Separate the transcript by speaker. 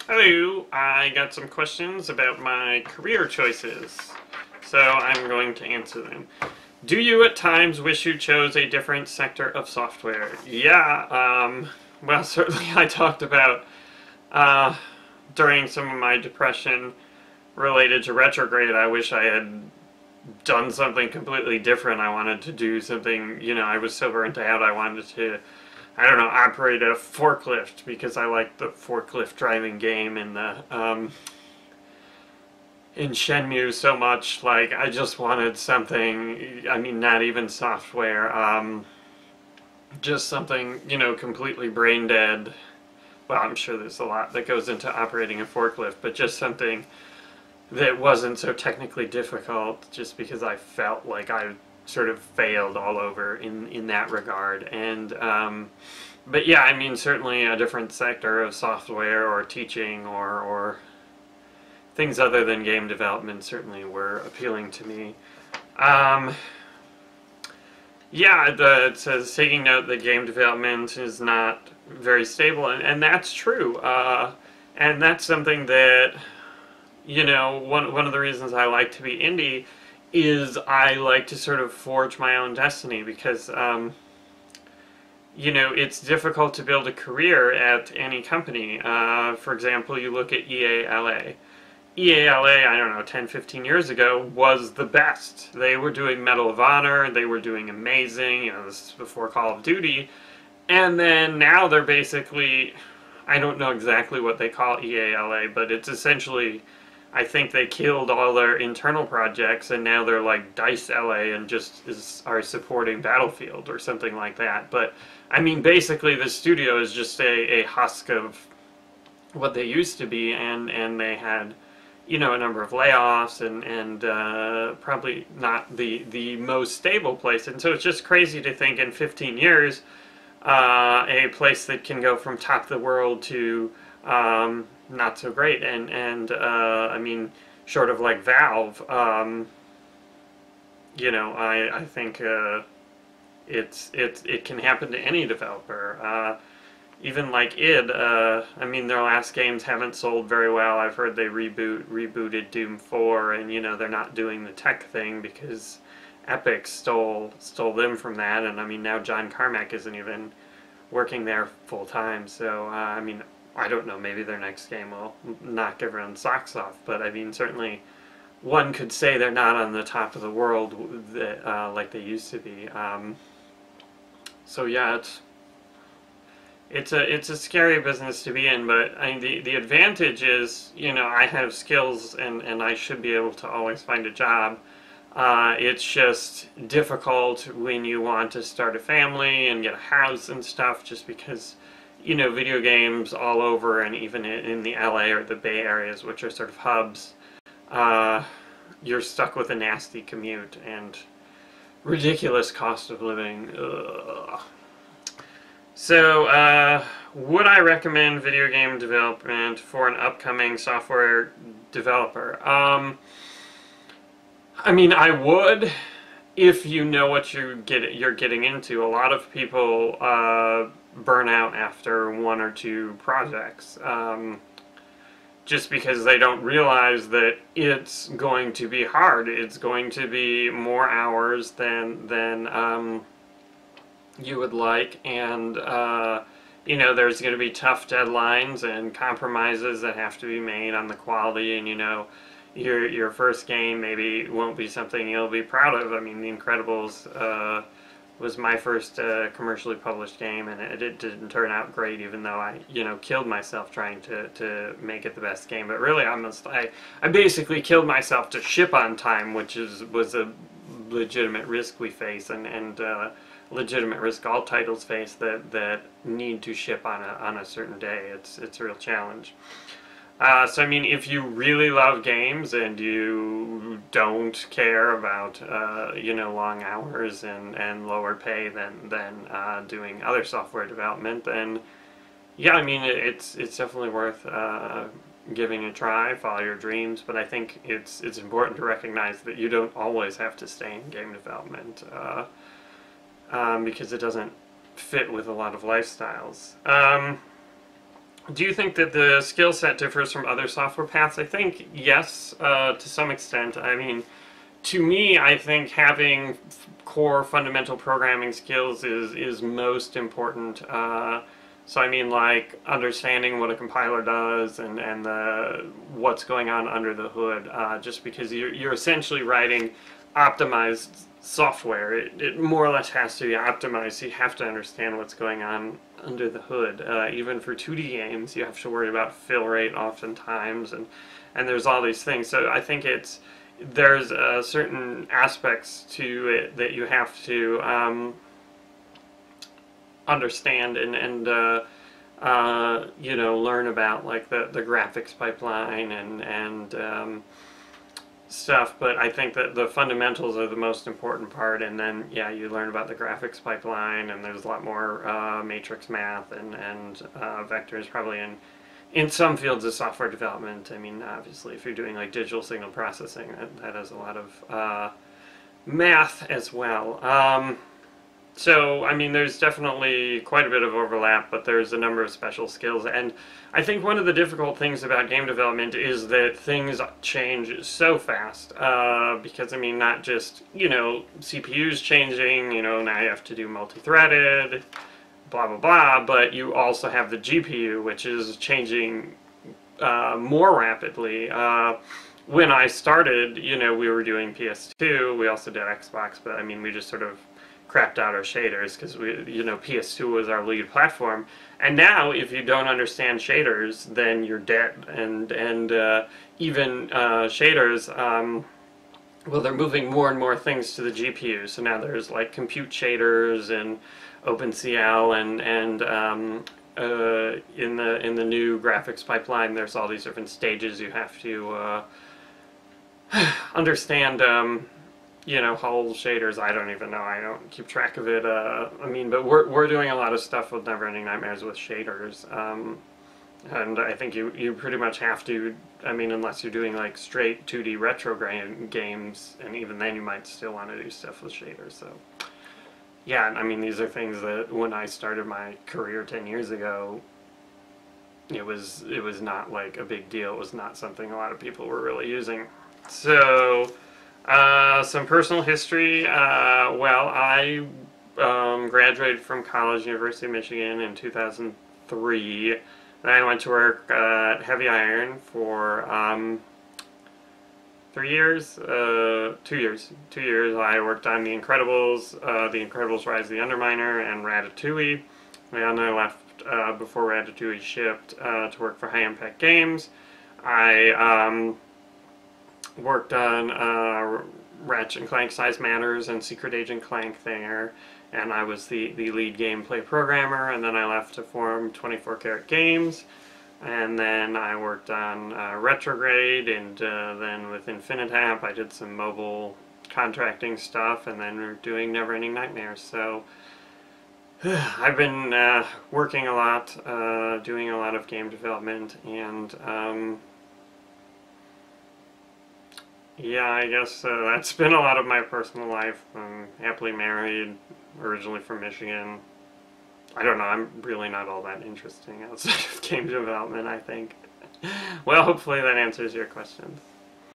Speaker 1: Hello, I got some questions about my career choices, so I'm going to answer them. Do you at times wish you chose a different sector of software? Yeah, well, certainly I talked about uh, during some of my depression related to retrograde, I wish I had done something completely different. I wanted to do something, I was so burnt out, I wanted to I don't know, operate a forklift because I like the forklift driving game in Shenmue so much. Like, I just wanted something, I mean, not even software, just something, completely brain dead. Well, I'm sure there's a lot that goes into operating a forklift, but just something that wasn't so technically difficult just because I felt like I sort of failed all over in that regard. But yeah, I mean, certainly a different sector of software or teaching or things other than game development certainly were appealing to me. Um, yeah, it says taking note that game development is not very stable, and that's true. And that's something that, one of the reasons I like to be indie is I like to sort of forge my own destiny because, it's difficult to build a career at any company. For example, you look at EALA. EALA, I don't know, 10, 15 years ago, was the best. They were doing Medal of Honor, they were doing amazing, this is before Call of Duty, and then now they're basically, I don't know exactly what they call EALA, but it's essentially, I think they killed all their internal projects, and now they're like DICE LA and are supporting Battlefield or something like that. But, I mean, basically the studio is just a husk of what they used to be, and they had a number of layoffs and probably not the most stable place. And so it's just crazy to think in 15 years, a place that can go from top of the world to not so great. I mean, short of like Valve, I think it can happen to any developer. Even like id, I mean, their last games haven't sold very well. I've heard they rebooted Doom 4, and they're not doing the tech thing because Epic stole them from that. And I mean, now John Carmack isn't even working there full time. So I mean, I don't know. Maybe their next game will knock everyone's socks off. But I mean, certainly one could say they're not on the top of the world like they used to be. So yeah, it's a scary business to be in, but I mean, the advantage is, I have skills and I should be able to always find a job. It's just difficult when you want to start a family and get a house and stuff, just because, video games all over, and even in the LA or the Bay areas, which are sort of hubs, you're stuck with a nasty commute and ridiculous cost of living. Ugh. So, would I recommend video game development for an upcoming software developer? I mean, I would, if you know what you're getting into. A lot of people burn out after one or two projects, just because they don't realize that it's going to be hard. It's going to be more hours than you would like, and there's going to be tough deadlines and compromises that have to be made on the quality, and your first game maybe won't be something you'll be proud of. I mean, The Incredibles was my first commercially published game, and it didn't turn out great, even though I killed myself trying to make it the best game. But really, I basically killed myself to ship on time, which was a legitimate risk we face, and legitimate risk all titles face that need to ship on a certain day. It's a real challenge. So I mean, if you really love games and you don't care about long hours and lower pay than doing other software development, then yeah, I mean, it's definitely worth giving a try. Follow your dreams, but I think it's important to recognize that you don't always have to stay in game development. Because it doesn't fit with a lot of lifestyles. Do you think that the skill set differs from other software paths? I think yes, to some extent. I mean, to me, I think having core fundamental programming skills is most important. So I mean, like understanding what a compiler does and what's going on under the hood. Just because you're essentially writing optimized software, it more or less has to be optimized. So you have to understand what's going on under the hood. Even for 2D games, you have to worry about fill rate oftentimes, and there's all these things. So I think there's certain aspects to it that you have to understand and you know, learn about, like the graphics pipeline and stuff. But I think that the fundamentals are the most important part, and then yeah, you learn about the graphics pipeline, and there's a lot more matrix math and vectors probably in some fields of software development. I mean, obviously, if you're doing like digital signal processing, that has a lot of math as well. So, I mean, there's definitely quite a bit of overlap, but there's a number of special skills. And I think one of the difficult things about game development is that things change so fast. Because, I mean, not just, you know, CPUs changing, you know, now you have to do multi-threaded, blah, blah, blah, but you also have the GPU, which is changing more rapidly. When I started, you know, we were doing PS2, we also did Xbox, but I mean, we just sort of crapped out our shaders because we, you know, PS2 was our lead platform. And now, if you don't understand shaders, then you're dead. And even shaders, well, they're moving more and more things to the GPU. So now there's like compute shaders and OpenCL and in the new graphics pipeline, there's all these different stages you have to understand. You know, whole shaders, I don't even know, I don't keep track of it. I mean, but we're doing a lot of stuff with Neverending Nightmares with shaders, and I think you pretty much have to, I mean, unless you're doing like straight 2D retro games, and even then you might still want to do stuff with shaders. So yeah, I mean, these are things that when I started my career 10 years ago, it was not like a big deal. It was not something a lot of people were really using. So some personal history. Well, I graduated from college, University of Michigan, in 2003. Then I went to work at Heavy Iron for 3 years, 2 years. 2 years I worked on The Incredibles, The Incredibles Rise of the Underminer, and Ratatouille. And I left before Ratatouille shipped to work for High Impact Games. I worked on Ratchet and Clank Size Matters and Secret Agent Clank there, and I was the lead gameplay programmer, and then I left to form 24 Karat Games, and then I worked on Retrograde, and then with Infinitap I did some mobile contracting stuff, and then we're doing Neverending Nightmares. So I've been working a lot, doing a lot of game development, and yeah, I guess that's been a lot of my personal life. I'm happily married, originally from Michigan. I don't know, I'm really not all that interesting outside of game development, I think. Well, hopefully that answers your questions.